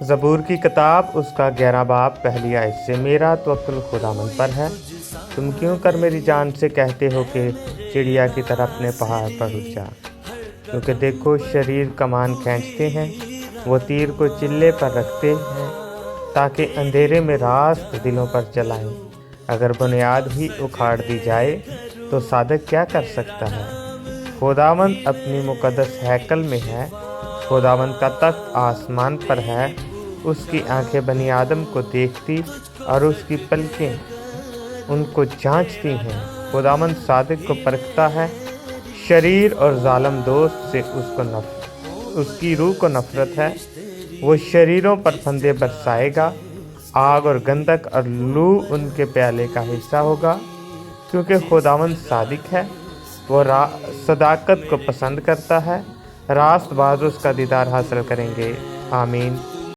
زبور کی کتاب اس کا 11 باب پہلی آیت سے، میرا توکل خداوند پر ہے۔ تم کیوں کر میری جان سے کہتے ہو کہ چڑیا کی طرح اپنے پہاڑ پر اٹھ جا، کیونکہ دیکھو شریر کمان کھینچتے ہیں، وہ تیر کو چلے پر رکھتے ہیں تاکہ اندھیرے میں راست دلوں پر چلائیں۔ اگر بنیاد ہی اکھاڑ دی جائے تو صادق کیا کر سکتا ہے؟ خداوند اپنی مقدس ہیکل میں ہے، خداوند کا تخت آسمان پر ہے۔ اس کی آنکھیں بنی آدم کو دیکھتی اور اس کی پلکیں ان کو جانچتی ہیں۔ خداوند صادق کو پرکھتا ہے، شریر اور ظالم دوست سے اس کی روح کو نفرت ہے۔ وہ شریروں پر پھندے برسائے گا، آگ اور گندھک اور لو ان کے پیالے کا حصہ ہوگا۔ کیونکہ خداوند صادق ہے، وہ صداقت کو پسند کرتا ہے، راست باز اس کا دیدار حاصل کریں گے۔ آمین۔